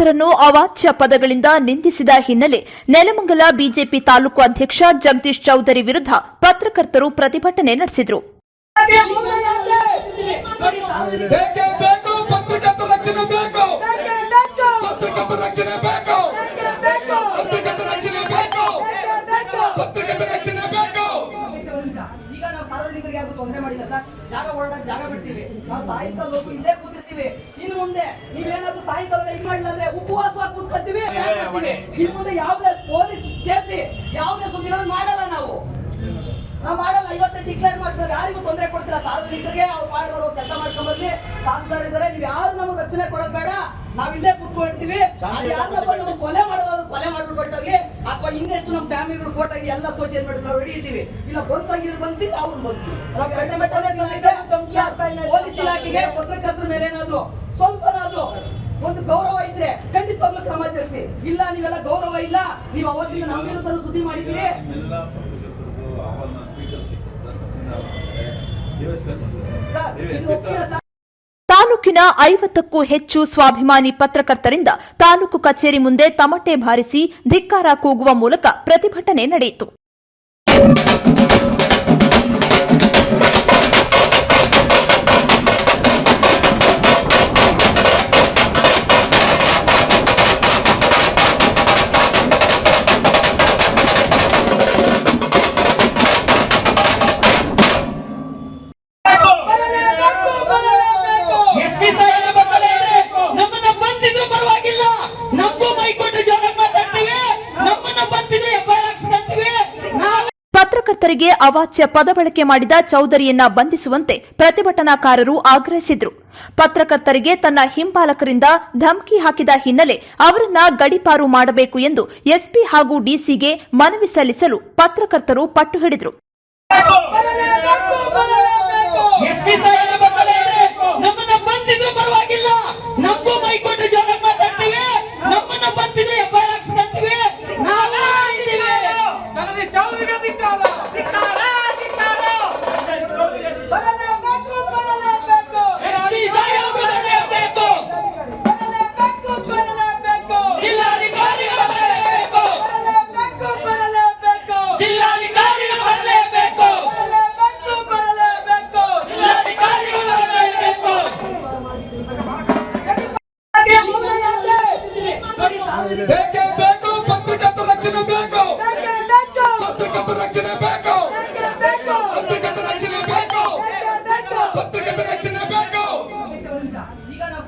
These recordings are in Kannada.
ಪತ್ರಕರ್ತರನ್ನು ಅವಾಚ್ಯ ಪದಗಳಿಂದ ನಿಂದಿಸಿದ ಹಿನ್ನೆಲೆ ನೆಲಮಂಗಲ ಬಿಜೆಪಿ ತಾಲೂಕು ಅಧ್ಯಕ್ಷ ಜಗದೀಶ್ ಚೌಧರಿ ವಿರುದ್ಧ ಪತ್ರಕರ್ತರು ಪ್ರತಿಭಟನೆ ನಡೆಸಿದರು. ತೊಂದರೆ ಮಾಡಿಲ್ಲ ಸರ್. ಜಾಗ ಓಡಾಡಕ್ಕೆ ಜಾಗ ಬಿಡ್ತೀವಿ. ನಾವು ಸಾಯಂಕಾಲ ಹೋಗಿ ಇಲ್ಲೇ ಕೂತಿರ್ತೀವಿ. ಇನ್ನು ಮುಂದೆ ನೀವೇನಾದ್ರೂ ಸಾಯಂಕಾಲ ಇದು ಮಾಡಿಲ್ಲ ಅಂದ್ರೆ ಉಪವಾಸವಾಗಿ ಕೂತ್ಕೊಳ್ತೀವಿ. ಇನ್ನು ಮುಂದೆ ಯಾವುದೇ ಪೊಲೀಸ್ ಸೇರ್ತಿ ಯಾವುದೇ ಸುದ್ದಿಗಳನ್ನು ಮಾಡಲ್ಲ. ನಾವು ಮಾಡಲ್ಲ. ಇವತ್ತೇ ಡಿಕ್ಲೇರ್ ಮಾಡ್ತಾರೆ. ಯಾರಿಗೂ ತೊಂದರೆ ಕೊಡ್ತಿಲ್ಲ. ಸಾರ್ವಜನಿಕರಿಗೆ ಅವ್ರು ಮಾಡೋರು ಕೆಲಸ ಮಾಡ್ಕೊಂಡ್ಬರ್ಲಿ. ತಹಸೀಲ್ದಾರ್ ಇದ್ದಾರೆ. ನೀವು ಯಾರು ನಮಗೆ ರಕ್ಷಣೆ ಕೊಡೋದು ಬೇಡ. ನಾವ್ ಇಲ್ಲೇ ಕೂತ್ಕೊಂಡಿರ್ತೀವಿ. ಯಾರನ್ನಪ್ಪ ನಮಗೆ ಕೊಲೆ ಮಾಡೋದಾದ್ರು ಕೊಲೆ ಮಾಡ್ಬಿಟ್ಟೋಗಿ ಅಥವಾ ಇನ್ನೆಷ್ಟು ನಮ್ಮ ಫ್ಯಾಮಿಲಿ ಫೋಟೋ ಎಲ್ಲ ಸೋಷಿಯಲ್ ಮೀಡಿಯಾ ನಾವು ಹಿಡಿತೀವಿ. ಇಲ್ಲ ಬಂತಾಗಿದ್ರು ಬಂದಿ ಅವ್ರು ಬಂದು ಪೊಲೀಸ್ ಇಲಾಖೆಗೆ ಪತ್ರಕರ್ತರ ಮೇಲೆ ಏನಾದ್ರು ಸ್ವಲ್ಪನಾದ್ರು ಒಂದು ಗೌರವ ಇದ್ರೆ ಖಂಡಿತವಾಗ್ಲೂ ಕ್ರಮ ಜರುಗಿಸಿ. ಇಲ್ಲ ನೀವೆಲ್ಲ ಗೌರವ ಇಲ್ಲ. ನೀವು ಅವತ್ತಿಂದ ನಮ್ಮ ವಿರುದ್ಧ ಸುದ್ದಿ ಮಾಡಿದ್ದೀರಿ. ತಾಲೂಕಿನ 50ಕ್ಕೂ ಹೆಚ್ಚು ಸ್ವಾಭಿಮಾನಿ ಪತ್ರಕರ್ತರಿಂದ ತಾಲೂಕು ಕಚೇರಿ ಮುಂದೆ ತಮಟೆ ಬಾರಿಸಿ ಧಿಕ್ಕಾರ ಕೂಗುವ ಮೂಲಕ ಪ್ರತಿಭಟನೆ ನಡೆಯಿತು. ಪತ್ರಕರ್ತರಿಗೆ ಅವಾಚ್ಯ ಪದ ಬಳಕೆ ಮಾಡಿದ ಚೌಧರಿಯನ್ನ ಬಂಧಿಸುವಂತೆ ಪ್ರತಿಭಟನಾಕಾರರು ಆಗ್ರಹಿಸಿದರು. ಪತ್ರಕರ್ತರಿಗೆ ತನ್ನ ಹಿಂಬಾಲಕರಿಂದ ಧಮಕಿ ಹಾಕಿದ ಹಿನ್ನೆಲೆ ಅವರನ್ನ ಗಡೀಪಾರು ಮಾಡಬೇಕು ಎಂದು ಎಸ್ಪಿ ಹಾಗೂ ಡಿಸಿಗೆ ಮನವಿ ಸಲ್ಲಿಸಲು ಪತ್ರಕರ್ತರು ಪಟ್ಟು ಹಿಡಿದರು.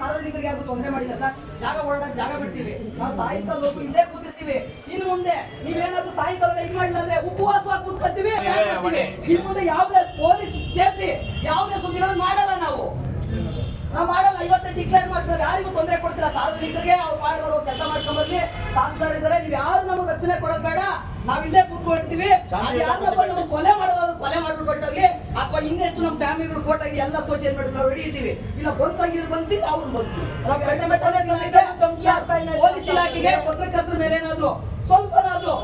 ಸಾರ್ವಜನಿಕರಿಗೆ ಯಾರು ತೊಂದರೆ ಮಾಡಿಲ್ಲ ಸರ್. ಜಾಗ ಓಡಾಡಕ್ಕೆ ಜಾಗ ಬಿಡ್ತೀವಿ. ನಾವು ಸಾಯಂಕಾಲ ಹೋಗಿ ಇಲ್ಲೇ ಕೂತಿರ್ತೀವಿ. ಇನ್ನು ಮುಂದೆ ನೀವೇನಾದ್ರೂ ಸಾಯಂಕಾಲ ಇದು ಮಾಡಿಲ್ಲ ಅಂದ್ರೆ ಉಪವಾಸವಾಗಿ ಕೂತ್ಕೊಳ್ತೀವಿ. ಇನ್ನು ಮುಂದೆ ಯಾವುದೇ ಪೊಲೀಸ್ ಸೇರ್ತಿ ಯಾವುದೇ ಸುದ್ದಿಗಳನ್ನು ಮಾಡಲ್ಲ. ನಾವು ಮಾಡಲ್ಲ. ಇವತ್ತೇ ಡಿಕ್ಲೇರ್ ಮಾಡ್ತಾರೆ. ಯಾರಿಗೂ ತೊಂದರೆ ಕೊಡ್ತಿಲ್ಲ. ಸಾರ್ವಜನಿಕರಿಗೆ ಅವ್ರು ಮಾಡೋರು ಕೆಲಸ ಮಾಡ್ಕೊಂಡ್ಬರ್ಲಿ. ತಹಸೀಲ್ದಾರ್ ಇದ್ದಾರೆ. ನೀವು ಯಾರು ನಮಗೆ ರಕ್ಷಣೆ ಕೊಡೋದು ಬೇಡ. ನಾವ್ ಇಲ್ಲೇ ಕೂತ್ಕೊಂಡಿರ್ತೀವಿ. ಯಾರನ್ನಪ್ಪ ನಮಗೆ ಕೊಲೆ ಮಾಡೋದಾದ್ರು ಕೊಲೆ ಮಾಡ್ಬಿಟ್ಟೋಗಿ ಅಥವಾ ಇನ್ನೆಷ್ಟು ನಮ್ಮ ಫ್ಯಾಮಿಲಿ ಫೋಟೋ ಎಲ್ಲ ಸೋಷಿಯಲ್ ಮೀಡಿಯಾ ನಾವು ಹಿಡಿತೀವಿ. ಇಲ್ಲ ಬಂತಾಗಿದ್ರು ಬಂದಿ ಅವ್ರು ಬಂದು ಪೊಲೀಸ್ ಇಲಾಖೆಗೆ ಪತ್ರಕರ್ತರ ಮೇಲೆ ಏನಾದ್ರು ಸ್ವಲ್ಪನಾದ್ರು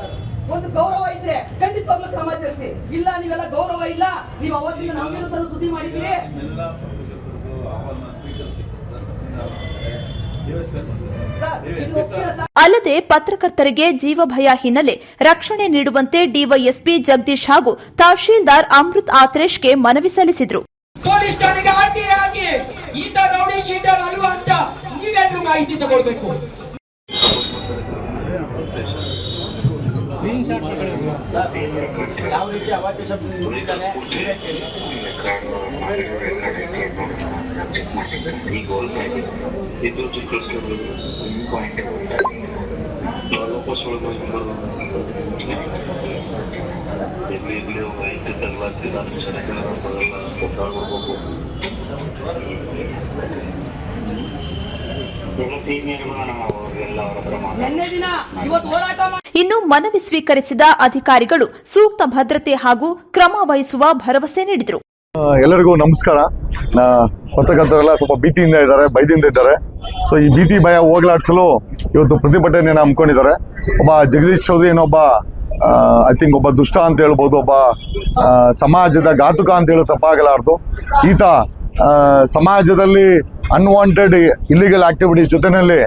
ಒಂದು ಗೌರವ ಇದ್ರೆ ಖಂಡಿತವಾಗ್ಲೂ ಕ್ರಮ ಜರುಗಿಸಿ. ಇಲ್ಲ ನೀವೆಲ್ಲ ಗೌರವ ಇಲ್ಲ. ನೀವು ಅವತ್ತಿಂದ ನಮ್ಮ ವಿರುದ್ಧ ಸುದ್ದಿ ಮಾಡಿದ್ದೀರಿ. ಅಲ್ಲದೆ ಪತ್ರಕರ್ತರಿಗೆ ಜೀವಭಯ ಹಿನ್ನೆಲೆ ರಕ್ಷಣೆ ನೀಡುವಂತೆ ಡಿವೈಎಸ್ಪಿ ಜಗದೀಶ್ ಹಾಗೂ ತಹಶೀಲ್ದಾರ್ ಅಮೃತ್ ಆತ್ರೇಶ್ಗೆ ಮನವಿ ಸಲ್ಲಿಸಿದರು. ಪೊಲೀಸ್ ಠಾಣೆಗೆ ಆರ್ಟಿಐ ಆಗಿ ಈತ ರೌಡಿ ಶೀಟರ್ ಅಲ್ವಾ ಅಂತ ನೀವೆಲ್ಲರೂ ಮಾಹಿತಿ ತಗೊಳ್ಬೇಕು. ಯಾವ ರೀತಿ ಅವಾಚ್ಯ ಶಬ್ದ ನುಡಿತಾನೆ ಇನ್ನು ಮನವಿ ಸ್ವೀಕರಿಸಿದ ಅಧಿಕಾರಿಗಳು ಸೂಕ್ತ ಭದ್ರತೆ ಹಾಗೂ ಕ್ರಮ ವಹಿಸುವ ಭರವಸೆ ನೀಡಿದರು. ಎಲ್ಲರಿಗೂ ನಮಸ್ಕಾರ. ಪತ್ರಕರ್ತರೆಲ್ಲ ಸ್ವಲ್ಪ ಭೀತಿಯಿಂದ ಇದ್ದಾರೆ, ಭಯದಿಂದ ಇದ್ದಾರೆ. ಸೊ ಈ ಭೀತಿ ಭಯ ಹೋಗಲಾಡಿಸಲು ಇವತ್ತು ಪ್ರತಿಭಟನೆಯನ್ನು ಹಮ್ಮಿಕೊಂಡಿದ್ದಾರೆ. ಒಬ್ಬ ಜಗದೀಶ್ ಚೌಧರಿ ಏನೊಬ್ಬ ಐ ಥಿಂಕ್ ಒಬ್ಬ ದುಷ್ಟ ಅಂತ ಹೇಳ್ಬೋದು, ಒಬ್ಬ ಸಮಾಜದ ಘಾತುಕ ಅಂತ ಹೇಳೋ ತಪ್ಪಾಗಲಾರ್ದು. ಈತ ಸಮಾಜದಲ್ಲಿ ಅನ್ವಾಂಟೆಡ್ ಇಲ್ಲಿಗಲ್ ಆಕ್ಟಿವಿಟೀಸ್ ಜೊತೆಯಲ್ಲಿ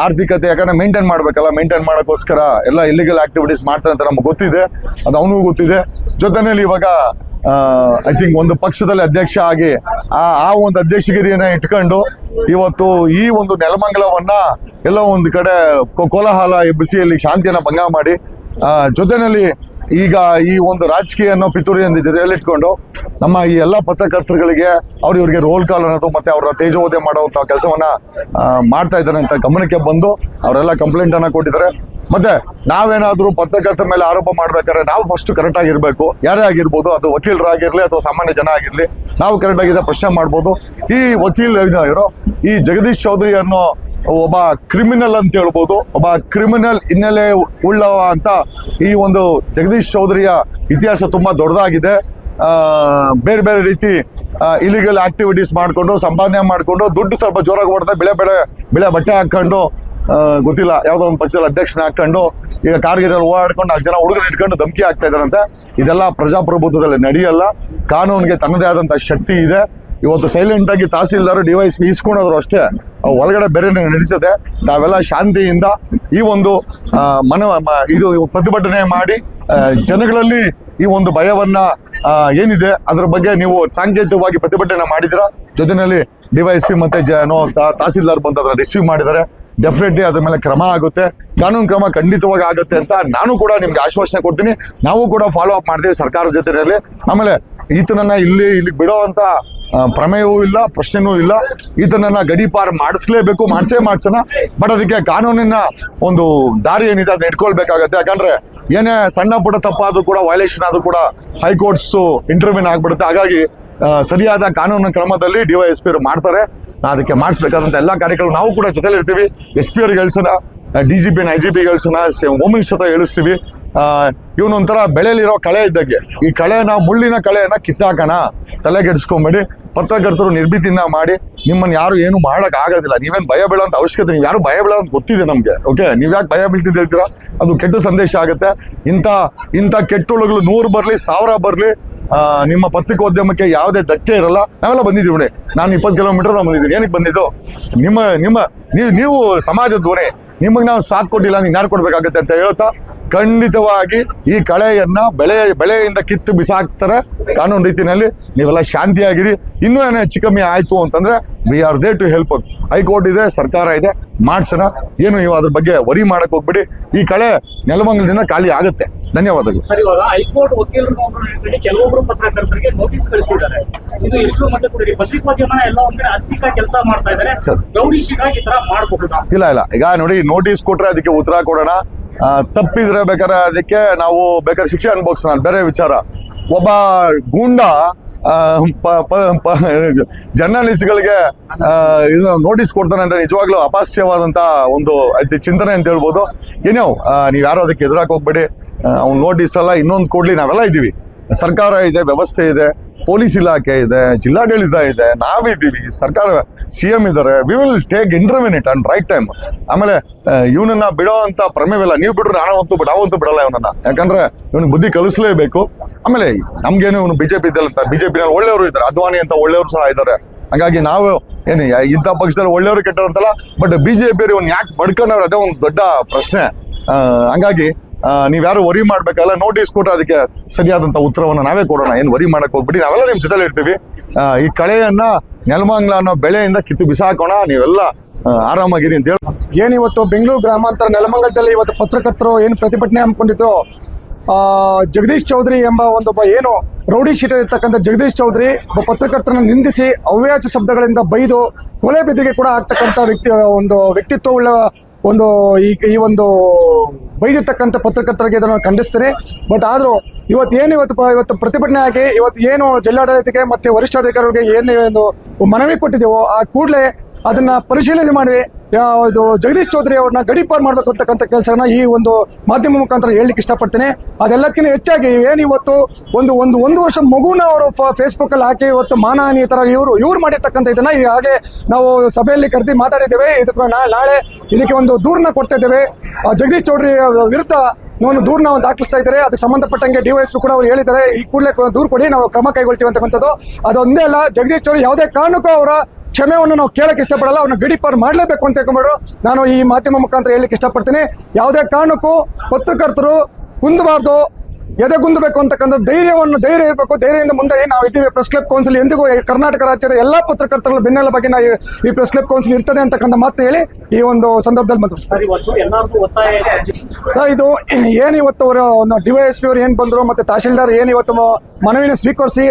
ಆರ್ಥಿಕತೆ, ಯಾಕಂದ್ರೆ ಮೇಂಟೈನ್ ಮಾಡ್ಬೇಕಲ್ಲ, ಮೇಂಟೈನ್ ಮಾಡೋಕ್ಕೋಸ್ಕರ ಎಲ್ಲ ಇಲ್ಲಿಗಲ್ ಆಕ್ಟಿವಿಟೀಸ್ ಮಾಡ್ತಾರೆ ಅಂತ ನಮ್ಗೆ ಗೊತ್ತಿದೆ, ಅದು ಅವನಿಗೂ ಗೊತ್ತಿದೆ. ಜೊತೆನಲ್ಲಿ ಇವಾಗ ಐ ಥಿಂಕ್ ಒಂದು ಪಕ್ಷದಲ್ಲಿ ಅಧ್ಯಕ್ಷ ಆಗಿ ಆ ಒಂದು ಅಧ್ಯಕ್ಷಗಿರಿಯನ್ನ ಇಟ್ಕೊಂಡು ಇವತ್ತು ಈ ಒಂದು ನೆಲಮಂಗಲವನ್ನ ಎಲ್ಲೋ ಒಂದು ಕಡೆ ಕೋಲಾಹಲ ಎಬ್ಬಿಸಿ ಶಾಂತಿಯನ್ನ ಭಂಗ ಮಾಡಿ, ಜೊತೆನಲ್ಲಿ ಈಗ ಈ ಒಂದು ರಾಜಕೀಯ ಅನ್ನೋ ಪಿತೂರಿಯಿಂದ ಜೊತೆಯಲ್ಲಿಟ್ಕೊಂಡು ನಮ್ಮ ಈ ಎಲ್ಲ ಪತ್ರಕರ್ತರುಗಳಿಗೆ ಇವ್ರಿಗೆ ರೋಲ್ ಕಾಲ್ ಅನ್ನೋದು ಮತ್ತೆ ಅವರ ತೇಜೋವಧೆ ಮಾಡುವಂಥ ಕೆಲಸವನ್ನ ಮಾಡ್ತಾ ಇದ್ದಾರೆ ಅಂತ ಗಮನಕ್ಕೆ ಬಂದು ಅವರೆಲ್ಲ ಕಂಪ್ಲೇಂಟ್ ಅನ್ನ ಕೊಟ್ಟಿದ್ದಾರೆ. ಮತ್ತೆ ನಾವೇನಾದ್ರೂ ಪತ್ರಕರ್ತರ ಮೇಲೆ ಆರೋಪ ಮಾಡ್ಬೇಕಾದ್ರೆ ನಾವು ಫಸ್ಟ್ ಕರೆಕ್ಟ್ ಆಗಿರ್ಬೇಕು. ಯಾರೇ ಆಗಿರ್ಬೋದು, ಅದು ವಕೀಲರಾಗಿರ್ಲಿ ಅಥವಾ ಸಾಮಾನ್ಯ ಜನ ಆಗಿರ್ಲಿ, ನಾವು ಕರೆಕ್ಟ್ ಆಗಿದೆ ಪ್ರಶ್ನೆ ಮಾಡ್ಬೋದು. ಈ ವಕೀಲ್ ಈ ಜಗದೀಶ್ ಚೌಧರಿ ಅನ್ನೋ ಒಬ್ಬ ಕ್ರಿಮಿನಲ್ ಅಂತ ಹೇಳ್ಬೋದು, ಒಬ್ಬ ಕ್ರಿಮಿನಲ್ ಹಿನ್ನೆಲೆ ಉಳ್ಳವ ಅಂತ ಈ ಒಂದು ಜಗದೀಶ್ ಚೌಧರಿಯ ಇತಿಹಾಸ ತುಂಬಾ ದೊಡ್ಡದಾಗಿದೆ. ಬೇರೆ ಬೇರೆ ರೀತಿ ಇಲಿಗಲ್ ಆಕ್ಟಿವಿಟೀಸ್ ಮಾಡಿಕೊಂಡು ಸಂಪಾದನೆ ಮಾಡಿಕೊಂಡು ದುಡ್ಡು ಸ್ವಲ್ಪ ಜೋರಾಗಿ ಹೊಡೆದ ಬೆಳೆ ಬಟ್ಟೆ ಹಾಕೊಂಡು ಗೊತ್ತಿಲ್ಲ ಯಾವುದೋ ಒಂದು ಪಕ್ಷದಲ್ಲಿ ಅಧ್ಯಕ್ಷನ ಹಾಕೊಂಡು ಈಗ ಕಾರ್ಗಿರಲ್ಲಿ ಓಡಾಡ್ಕೊಂಡು 4 ಜನ ಹುಡುಗರು ಇಟ್ಕೊಂಡು ಧಮಕಿ ಆಗ್ತಾ ಇದಾರಂತೆ. ಇದೆಲ್ಲ ಪ್ರಜಾಪ್ರಭುತ್ವದಲ್ಲಿ ನಡೆಯಲ್ಲ. ಕಾನೂನಿಗೆ ತನ್ನದೇ ಆದಂಥ ಶಕ್ತಿ ಇದೆ. ಇವತ್ತು ಸೈಲೆಂಟ್ ಆಗಿ ತಹಸೀಲ್ದಾರ್ DYSP ಇಸ್ಕೊಂಡ್ರು ಅಷ್ಟೇ, ಒಳಗಡೆ ಬೇರೆ ನಡೀತದೆ. ತಾವೆಲ್ಲ ಶಾಂತಿಯಿಂದ ಈ ಒಂದು ಇದು ಪ್ರತಿಭಟನೆ ಮಾಡಿ ಜನಗಳಲ್ಲಿ ಈ ಒಂದು ಭಯವನ್ನ ಏನಿದೆ ಅದ್ರ ಬಗ್ಗೆ ನೀವು ಸಾಂಕೇತಿಕವಾಗಿ ಪ್ರತಿಭಟನೆ ಮಾಡಿದಿರ. ಜೊತೆಯಲ್ಲಿ DYSP ಮತ್ತೆ ತಹಸೀಲ್ದಾರ್ ಬಂದು ಅದನ್ನ ರಿಸೀವ್ ಮಾಡಿದ್ದಾರೆ. ಡೆಫಿನೆಟ್ಲಿ ಅದ್ರ ಮೇಲೆ ಕ್ರಮ ಆಗುತ್ತೆ, ಕಾನೂನು ಕ್ರಮ ಖಂಡಿತವಾಗಿ ಆಗುತ್ತೆ ಅಂತ ನಾನು ಕೂಡ ನಿಮ್ಗೆ ಆಶ್ವಾಸನೆ ಕೊಡ್ತೀನಿ. ನಾವು ಕೂಡ ಫಾಲೋ ಅಪ್ ಮಾಡ್ತೀವಿ ಸರ್ಕಾರದ ಜೊತೆಯಲ್ಲಿ. ಆಮೇಲೆ ಈತನನ್ನ ಇಲ್ಲಿ ಬಿಡೋವಂತ ಪ್ರಮೇಯವೂ ಇಲ್ಲ, ಪ್ರಶ್ನೆನೂ ಇಲ್ಲ. ಈತನನ್ನ ಗಡೀಪಾರ್ ಮಾಡಿಸ್ಲೇಬೇಕು, ಮಾಡ್ಸೋಣ. ಬಟ್ ಅದಕ್ಕೆ ಕಾನೂನಿನ ಒಂದು ದಾರಿ ಏನಿದೆ ಅದನ್ನ ಇಟ್ಕೊಳ್ಬೇಕಾಗತ್ತೆ. ಯಾಕಂದ್ರೆ ಏನೇ ಸಣ್ಣ ಪುಟ್ಟ ತಪ್ಪಾದ್ರೂ ಕೂಡ, ವೈಲೇಷನ್ ಆದ್ರೂ ಕೂಡ ಹೈಕೋರ್ಟ್ಸ್ ಇಂಟರ್ವ್ಯೂನ್ ಆಗ್ಬಿಡುತ್ತೆ. ಹಾಗಾಗಿ ಸರಿಯಾದ ಕಾನೂನಿನ ಕ್ರಮದಲ್ಲಿ DYSP ಅವರು ಮಾಡ್ತಾರೆ. ಅದಕ್ಕೆ ಮಾಡಿಸ್ಬೇಕಾದಂತ ಎಲ್ಲ ಕಾರ್ಯಗಳು ನಾವು ಕೂಡ ಜೊತೆಲಿ ಇರ್ತೀವಿ. SP ಅವ್ರಿಗೆ ಹೇಳ್ಸೋಣ, DGP IGP ಹೇಳ್ಸೋಣ, ಹೋಮ್ ಮಿನಿಸ್ಟರ್ ಹೇಳಿಸ್ತೀವಿ. ಇವನೊಂಥರ ಬೆಳೆಯಲ್ಲಿರೋ ಕಳೆ ಇದ್ದಾಗೆ, ಈ ಮುಳ್ಳಿನ ಕಳೆಯನ್ನ ಕಿತ್ತಾಕಣ, ತಲೆಗೆಡಿಸ್ಕೊಂಬೇಡಿ. ಪತ್ರಕರ್ತರು ನಿರ್ಭೀತಿಯಿಂದ ಮಾಡಿ, ನಿಮ್ಮನ್ನು ಯಾರು ಏನು ಮಾಡಕ್ ಆಗೋದಿಲ್ಲ. ನೀವೇನು ಭಯ ಬೀಳೋಂಥ ಅವಶ್ಯಕತೆ, ನೀವು ಯಾರು ಭಯ ಬೀಳೋ ಅಂತ ಗೊತ್ತಿದೆ ನಮ್ಗೆ. ಓಕೆ, ನೀವ್ ಯಾಕೆ ಭಯ ಬೀಳ್ತಿದ್ದು ಹೇಳ್ತೀರಾ? ಅದು ಕೆಟ್ಟ ಸಂದೇಶ ಆಗುತ್ತೆ. ಇಂಥ ಕೆಟ್ಟೊಳಗಳು 100 ಬರ್ಲಿ 1000 ಬರ್ಲಿ, ನಿಮ್ಮ ಪತ್ರಿಕೋದ್ಯಮಕ್ಕೆ ಯಾವುದೇ ಧಕ್ಕೆ ಇರಲ್ಲ. ನಾವೆಲ್ಲ ಬಂದಿದ್ದೀವಿ ನೋಡಿ, ನಾನು 20 ಕಿಲೋಮೀಟರ್ ಬಂದಿದ್ದೀನಿ. ಏನಕ್ಕೆ ಬಂದಿದ್ದು? ನೀವು ಸಮಾಜದ ಧ್ವನಿ, ನಿಮಗೆ ನಾವು ಸಾಥ್ ಕೊಟ್ಟಿಲ್ಲ, ನೀವು ಯಾರು ಕೊಡ್ಬೇಕಾಗತ್ತೆ ಅಂತ ಹೇಳ್ತಾ, ಖಂಡಿತವಾಗಿ ಈ ಕಳೆಯನ್ನ ಬೆಳೆಯಿಂದ ಕಿತ್ತು ಬಿಸಾಕ್ತಾರೆ ಕಾನೂನು ರೀತಿಯಲ್ಲಿ. ನೀವೆಲ್ಲ ಶಾಂತಿಯಾಗಿರಿ. ಇನ್ನೂ ಏನೋ ಹೆಚ್ಚು ಕಮ್ಮಿ ಆಯ್ತು ಅಂತಂದ್ರೆ we are there to help. High court ಇದೆ, ಸರ್ಕಾರ ಇದೆ, ಮಾಡ್ಸೋಣ. ಏನು ನೀವು ಅದ್ರ ಬಗ್ಗೆ ವರಿ ಮಾಡಕ್ ಹೋಗ್ಬಿಡಿ. ಈ ಕಳೆ ನೆಲಮಂಗಲದಿಂದ ಖಾಲಿ ಆಗುತ್ತೆ. ಧನ್ಯವಾದಗಳು. ಸರ್, ಇವಾಗ ಹೈಕೋರ್ಟ್ ವಕೀಲರು ಕೆಲವೊಬ್ರು ಪತ್ರಕರ್ತರಿಗೆ ನೋಟಿಸ್ ಕಳಿಸಿದ್ದಾರೆ. ಇದು ಎಷ್ಟು ಮಟ್ಟಕ್ಕೆ ಪತ್ರಿಕೋದ್ಯಮನ ಎಲ್ಲ ಒಂದ್ ಕಡೆ ಆರ್ಥಿಕ ಕೆಲಸ ಮಾಡ್ತಾ ಇದ್ದಾರೆ, ರೌಡಿ ಶೀಟ್ ಆಗಿ ಈ ತರ ಮಾಡಬಹುದು? ಇಲ್ಲ, ಈಗ ನೋಡಿ, ನೋಟಿಸ್ ಕೊಟ್ರೆ ಅದಕ್ಕೆ ಉತ್ತರ ಕೊಡೋಣ. ತಪ್ಪಿದ್ರೆ ಬೇಕಾದ್ರೆ ಅದಕ್ಕೆ ನಾವು ಬೇಕಾದ್ರೆ ಶಿಕ್ಷೆ ಅನುಭವಿಸೋಣ, ಬೇರೆ ವಿಚಾರ. ಒಬ್ಬ ಗೂಂಡ ಜರ್ನಲಿಸ್ಟ್ಗಳಿಗೆ ನೋಟಿಸ್ ಕೊಡ್ತಾನೆ ಅಂದ್ರೆ ನಿಜವಾಗ್ಲೂ ಅಪಾಸ್ಯವಾದಂತ ಒಂದು ಚಿಂತನೆ ಅಂತ ಹೇಳ್ಬೋದು. ಏನೋ ನೀವು ಯಾರು ಅದಕ್ಕೆ ಎದುರಾಕ್ ಹೋಗ್ಬೇಡಿ. ಅವ್ನು ನೋಟಿಸ್ ಅಲ್ಲ, ಇನ್ನೊಂದು ಕೊಡ್ಲಿ, ನಾವೆಲ್ಲ ಇದ್ದೀವಿ. ಸರ್ಕಾರ ಇದೆ, ವ್ಯವಸ್ಥೆ ಇದೆ, ಪೊಲೀಸ್ ಇಲಾಖೆ ಇದೆ, ಜಿಲ್ಲಾಡಳಿತ ಇದೆ, ನಾವಿದ್ದೀವಿ, ಸರ್ಕಾರ CM ಇದ್ದಾರೆ. We will take ಇಂಟರ್ವ್ಯೂನ್ it and write time. ಆಮೇಲೆ ಇವನನ್ನ ಬಿಡೋ ಅಂತ ಪ್ರಮೇಯವಿಲ್ಲ. ನೀವು ಬಿಡ್ರು ನಾವಂತೂ ಬಿಡಲ್ಲ ಇವನನ್ನ. ಯಾಕಂದ್ರೆ ಇವನಿಗೆ ಬುದ್ಧಿ ಕಲಿಸಲೇಬೇಕು. ಆಮೇಲೆ ನಮ್ಗೇನು ಇವನು BJP ಇದ್ದಲ್ಲ, BJP-ನಲ್ಲಿ ಒಳ್ಳೆಯವರು ಇದ್ದಾರೆ, ಅದ್ವಾನಿ ಅಂತ ಒಳ್ಳೆಯವರು ಸಹ ಇದ್ದಾರೆ. ಹಾಗಾಗಿ ನಾವು ಏನು ಇಂಥ ಪಕ್ಷದಲ್ಲಿ ಒಳ್ಳೆಯವರು ಕೆಟ್ಟರಂತಲ್ಲ, ಬಟ್ BJP ಇವ್ನು ಯಾಕೆ ಬಡ್ಕೊಂಡವ್ರು, ಅದೇ ಒಂದು ದೊಡ್ಡ ಪ್ರಶ್ನೆ. ಹಂಗಾಗಿ ನೀವ್ಯಾರು ವರಿ ಮಾಡ್ಬೇಕಲ್ಲ. ನೋಟಿಸ್ ಕೊಟ್ಟರೆ ಅದಕ್ಕೆ ಸರಿಯಾದಂಥ ಉತ್ತರವನ್ನು ನಾವೇ ಕೊಡೋಣ. ಏನು ವರಿ ಮಾಡಕ್ ಹೋಗ್ಬಿಡಿ, ನಾವೆಲ್ಲ ನಿಮ್ಮ ಜೊತೆಲಿ ಇರ್ತೀವಿ. ಈ ಕಳೆಯನ್ನ ನೆಲಮಂಗಲ ಅನ್ನೋ ಬೆಳೆಯಿಂದ ಕಿತ್ತು ಬಿಸಾಕೋಣ. ನೀವೆಲ್ಲ ಆರಾಮಾಗಿರಿ ಅಂತ ಹೇಳಿ. ಏನಿವತ್ತು ಬೆಂಗಳೂರು ಗ್ರಾಮಾಂತರ ನೆಲಮಂಗಲದಲ್ಲಿ ಇವತ್ತು ಪತ್ರಕರ್ತರು ಏನು ಪ್ರತಿಭಟನೆ ಹಮ್ಮಿಕೊಂಡಿದ್ರು, ಜಗದೀಶ್ ಚೌಧರಿ ಎಂಬ ಒಂದೊಬ್ಬ ಏನು ರೌಡಿ ಶೀಟರ್ ಇರ್ತಕ್ಕಂಥ ಜಗದೀಶ್ ಚೌಧರಿ ಒಬ್ಬ ಪತ್ರಕರ್ತರನ್ನು ನಿಂದಿಸಿ ಅವ್ಯಾಚ ಶಬ್ದಗಳಿಂದ ಬೈದು ಕೊಲೆ ಬೆದರಿಕೆ ಕೂಡ ಆಗ್ತಕ್ಕಂಥ ವ್ಯಕ್ತಿತ್ವ ಉಳ್ಳ ಈ ಒಂದು ಬೈದಿರ್ತಕ್ಕಂಥ ಪತ್ರಕರ್ತರಿಗೆ ಇದನ್ನು ಖಂಡಿಸ್ತಾರೆ. ಬಟ್ ಆದರೂ ಇವತ್ತು ಪ್ರತಿಭಟನೆ ಆಗಿ ಏನು ಜಿಲ್ಲಾಡಳಿತಕ್ಕೆ ಮತ್ತೆ ವರಿಷ್ಠಾಧಿಕಾರಿಗಳಿಗೆ ಏನು ಮನವಿ ಕೊಟ್ಟಿದ್ದೇವೋ ಆ ಕೂಡಲೇ ಅದನ್ನ ಪರಿಶೀಲನೆ ಮಾಡಿ ಜಗದೀಶ್ ಚೌಧರಿ ಅವ್ರನ್ನ ಗಡೀಪಾರು ಮಾಡಬೇಕು ಅಂತಕ್ಕಂಥ ಕೆಲಸನ ಈ ಒಂದು ಮಾಧ್ಯಮ ಮುಖಾಂತರ ಹೇಳಲಿಕ್ಕೆ ಇಷ್ಟಪಡ್ತೀನಿ. ಅದೆಲ್ಲಕ್ಕಿಂತ ಹೆಚ್ಚಾಗಿ ಏನಿವತ್ತು ಒಂದು ವರ್ಷ ಮಗುನ ಅವರು ಫೇಸ್ಬುಕ್ ಅಲ್ಲಿ ಹಾಕಿ ಇವತ್ತು ಮಾನಹಾನಿ ತರ ಇವ್ರು ಮಾಡಿರ್ತಕ್ಕಂಥ ಇದನ್ನ ಹಾಗೆ ನಾವು ಸಭೆಯಲ್ಲಿ ಕರೆದಿ ಮಾತಾಡಿದ್ದೇವೆ. ಇದಕ್ಕೆ ನಾಳೆ ಇದಕ್ಕೆ ಒಂದು ದೂರನ್ನ ಕೊಡ್ತಾ ಇದ್ದೇವೆ. ಜಗದೀಶ್ ಚೌಧರಿ ವಿರುದ್ಧ ದೂರನ್ನ ದಾಖಲಿಸ್ತಾ ಇದ್ದಾರೆ. ಅದಕ್ಕೆ ಸಂಬಂಧಪಟ್ಟಂಗೆ DYSP ಕೂಡ ಅವರು ಹೇಳಿದ್ದಾರೆ, ಈ ಕೂಡಲೇ ದೂರು ಕೊಡಿ, ನಾವು ಕ್ರಮ ಕೈಗೊಳ್ತೀವಿ ಅಂತಕ್ಕಂಥದ್ದು. ಅದೊಂದೇ ಅಲ್ಲ, ಜಗದೀಶ್ ಚೌಧರಿ ಯಾವುದೇ ಕಾರಣಕ್ಕೂ ಅವರ ಕ್ಷಮೆಯನ್ನು ನಾವು ಕೇಳಕ್ಕೆ ಇಷ್ಟಪಡಲ್ಲ, ಅವ್ರನ್ನ ಗಡೀಪಾರು ಮಾಡಲೇಬೇಕು ಅಂತ ಹೇಳ್ಕೊಂಡ್ಬಿಟ್ಟು ನಾನು ಈ ಮಾಧ್ಯಮ ಮುಖಾಂತರ ಹೇಳಲಿಕ್ಕೆ ಇಷ್ಟಪಡ್ತೀನಿ. ಯಾವುದೇ ಕಾರಣಕ್ಕೂ ಪತ್ರಕರ್ತರು ಕುಂದಬಾರ್ದು, ಎದೆಗುಂದಬೇಕು ಅಂತಕ್ಕಂಥ ಧೈರ್ಯ ಇರಬೇಕು. ಧೈರ್ಯದಿಂದ ಮುಂದೆ ನಾವು ಇದ್ದೀವಿ. ಪ್ರೆಸ್ ಕ್ಲಬ್ ಕೌನ್ಸಿಲ್ ಎಂದಿಗೂ ಕರ್ನಾಟಕ ರಾಜ್ಯದ ಎಲ್ಲಾ ಪತ್ರಕರ್ತರುಗಳ ಬೆನ್ನೆಲ ಬಗ್ಗೆ ನಾವು ಈ ಪ್ರೆಸ್ ಕ್ಲಬ್ ಕೌನ್ಸಿಲ್ ಇರ್ತದೆ ಅಂತಕ್ಕಂಥ ಮಾತು ಹೇಳಿ ಈ ಒಂದು ಸಂದರ್ಭದಲ್ಲಿ ಮಾತು ಸರ್, ಇವತ್ತು ಎಲ್ಲರಿಗೂ ಒತ್ತಾಯ ಇದೆ. ಸರ್, ಇದು ಏನು ಇವತ್ತು ಅವರು ಡಿವೈಎಸ್ಪಿ ಅವರು ಏನು ಬಂದರು ಮತ್ತು ತಹಶೀಲ್ದಾರ್ ಏನು ಇವತ್ತು ಮನವಿನ ಸ್ವೀಕರಿಸಿ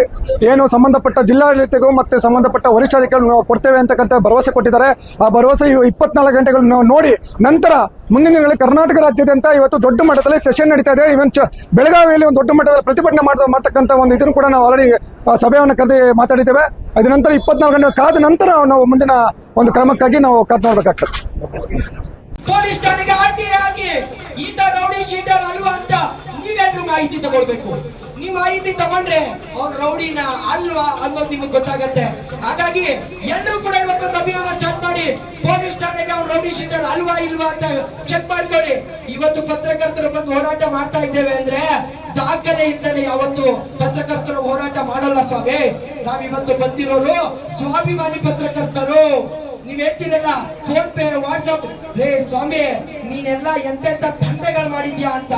ಏನು ಸಂಬಂಧಪಟ್ಟ ಜಿಲ್ಲಾಡಳಿತಗೂ ಮತ್ತೆ ಸಂಬಂಧಪಟ್ಟ ವರಿಷ್ಠಾಧಿಕಾರಿಗಳು ನಾವು ಕೊಡ್ತೇವೆ ಅಂತಕ್ಕಂಥ ಭರವಸೆ ಕೊಟ್ಟಿದ್ದಾರೆ. ಆ ಭರವಸೆ 24 ಗಂಟೆಗಳು ನೋಡಿ ನಂತರ ಮುಂದಿನ ದಿನಗಳಲ್ಲಿ ಕರ್ನಾಟಕ ರಾಜ್ಯಾದ್ಯಂತ ಇವತ್ತು ದೊಡ್ಡ ಮಟ್ಟದಲ್ಲಿ ಸೆಷನ್ ನಡೀತಾ ಇದೆ. ಇವನ್ ಬೆಳಗಾವಿಯಲ್ಲಿ ಒಂದು ದೊಡ್ಡ ಮಟ್ಟದಲ್ಲಿ ಪ್ರತಿಭಟನೆ ಮಾಡ್ತಕ್ಕಂಥ ಒಂದು ಇದನ್ನು ಕೂಡ ನಾವು ಆಲ್ರೆಡಿ ಸಭೆಯನ್ನು ಕರೆದಿ ಮಾತಾಡಿದ್ದೇವೆ. ಅದ ನಂತರ 24 ಗಂಟೆ ಕಾದ ನಂತರ ನಾವು ಮುಂದಿನ ಒಂದು ಕ್ರಮಕ್ಕಾಗಿ ನಾವು ಕಾದು ನೋಡ್ಬೇಕಾಗ್ತದೆ. ಪೊಲೀಸ್ ಠಾಣೆಗೆ RTI ಆಗಿ ಈತ ರೌಡಿ ಶೀಟರ್ ಅಲ್ವಾ ಅಂತ ನೀವೆಲ್ಲರೂ ಮಾಹಿತಿ ತಗೊಳ್ಬೇಕು. ನೀವು ಮಾಹಿತಿ ತಗೊಂಡ್ರೆ ಅವ್ನು ರೌಡಿನ ಅಲ್ವಾ ಅನ್ನೋದು ನಿಮಗೆ ಗೊತ್ತಾಗತ್ತೆ. ಹಾಗಾಗಿ ಎಲ್ಲರೂ ಕೂಡ ಇವತ್ತೊಂದು ಅಭಿಯಾನ ಸ್ಟಾರ್ಟ್ ಮಾಡಿ ಪೊಲೀಸ್ ಠಾಣೆಗೆ ಅವ್ನು ರೌಡಿ ಶೀಟರ್ ಅಲ್ವಾ ಇಲ್ವಾ ಅಂತ ಚೆಕ್ ಮಾಡ್ಕೊಳ್ಳಿ. ಇವತ್ತು ಪತ್ರಕರ್ತರು ಬಂದು ಹೋರಾಟ ಮಾಡ್ತಾ ಇದ್ದೇವೆ ಅಂದ್ರೆ ದಾಖಲೆ ಇದ್ದಲ್ಲಿ ಯಾವತ್ತು ಪತ್ರಕರ್ತರು ಹೋರಾಟ ಮಾಡಲ್ಲ ಸ್ವಾಮಿ. ನಾವಿವತ್ತು ಬಂದಿರೋರು ಸ್ವಾಭಿಮಾನಿ ಪತ್ರಕರ್ತರು. ನೀವ್ ಹೇಳ್ತೀರಲ್ಲ ಫೋನ್ ಪೇ ವಾಟ್ಸ್ಆಪ್, ರೇ ಸ್ವಾಮಿ ನೀನೆಲ್ಲ ಎಂತೆಂತ ದಂಧೆಗಳು ಮಾಡಿದ್ಯಾ ಅಂತ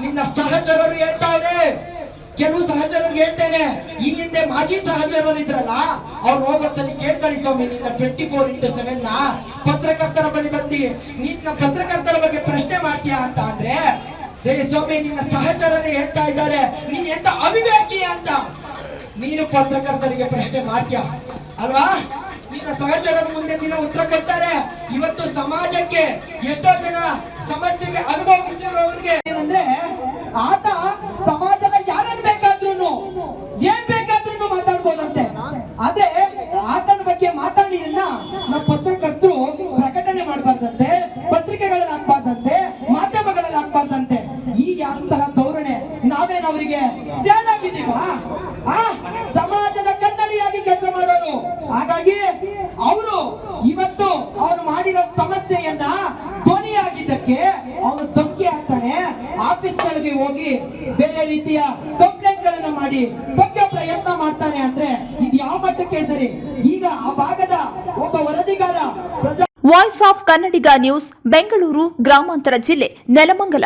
ನಿನ್ನ ಸಹಚರರು ಹೇಳ್ತಾವ್ರೆ. ಕೆಲವು ಸಹಚರರು ಹೇಳ್ತೇನೆ, ಈ ಹಿಂದೆ ಮಾಜಿ ಸಹಚರರು ಇದ್ರಲ್ಲ ಅವ್ರು ಹೋಗೋದ್ಸಲಿ ಕೇಳ್ಕೊಳ್ಳಿ ಸ್ವಾಮಿ, ನಿನ್ನ 24x7 ಪತ್ರಕರ್ತರ ಬಳಿ ಬಂದಿ ನಿನ್ನ ಪತ್ರಕರ್ತರ ಬಗ್ಗೆ ಪ್ರಶ್ನೆ ಮಾಡ್ತೀಯಾ ಅಂತ ಅಂದ್ರೆ, ರೇ ಸ್ವಾಮಿ ನಿನ್ನ ಸಹಚರರೇ ಹೇಳ್ತಾ ಇದ್ದಾರೆ ನೀನ್ ಎಂತ ಅವಿವೇಕಿ ಅಂತ. ನೀನು ಪತ್ರಕರ್ತರಿಗೆ ಪ್ರಶ್ನೆ ಮಾಡ್ತೀಯ ಅಲ್ವಾ? ನಿನ್ನ ಸಹಚರರ ಮುಂದೆ ದಿನ ಉತ್ತರ ಕೊಡ್ತಾರೆ. ಇವತ್ತು ಸಮಾಜಕ್ಕೆ ಎಷ್ಟೋ ಜನ ಸಮಸ್ಯೆಗೆ ಅನುಭವಿಸಿರೋರಿಗೆ ಏನಂದ್ರೆ ಆತ ಸಮಾಜದ ಯಾರನ್ನು ಬೇಕಾದ್ರೂ ಏನ್ ಬೇಕಾದ್ರೂ ಮಾತಾಡ್ಬೋದಂತೆ. ಆದ್ರೆ ಆತನ ಬಗ್ಗೆ ಮಾತಾಡಿಯನ್ನ ನಮ್ಮ ಪತ್ರಕರ್ತರು ಪ್ರಕಟಣೆ ಮಾಡಬಾರ್ದಂತೆ, ಪತ್ರಿಕೆಗಳಲ್ಲಿ ಹಾಕ್ಬಾರ್ದಂತೆ, ಮಾಧ್ಯಮಗಳಲ್ಲಿ ಹಾಕ್ಬಾರ್ದಂತೆ. ಈ ಅಂತಹ ಧೋರಣೆ ನಾವೇನವರಿಗೆ ಸೇಲಾಗಿದ್ದೀವಾ? ಸಮಾಜದ ಕನ್ನಡಿಯಾಗಿ ಕೆಲಸ ಮಾಡೋರು. ಹಾಗಾಗಿ ಅವರು ಇವತ್ತು ಅವನು ಮಾಡಿರೋ ಸಮಸ್ಯೆಯನ್ನ ಧ್ವನಿಯಾಗಿದ್ದಕ್ಕೆ ಅವನು ಧಮಕಿ ಹಾಕ್ತಾನೆ. ಆಫೀಸ್ಗಳಿಗೆ ಹೋಗಿ ಬೇರೆ ರೀತಿಯ ಕಂಪ್ಲೇಂಟ್ ಗಳನ್ನ ಮಾಡಿ ಬಗ್ಗೆ ಪ್ರಯತ್ನ ಮಾಡ್ತಾನೆ ಅಂದ್ರೆ ಇದು ಯಾವ ಮಟ್ಟಕ್ಕೆ ಸರಿ? ಈಗ ಆ ಭಾಗದ ಒಬ್ಬ ವರದಿಗಾರ voice of Kannadiga news, Bengaluru ಗ್ರಾಮಾಂತರ ಜಿಲ್ಲೆ, ನೆಲಮಂಗಲ.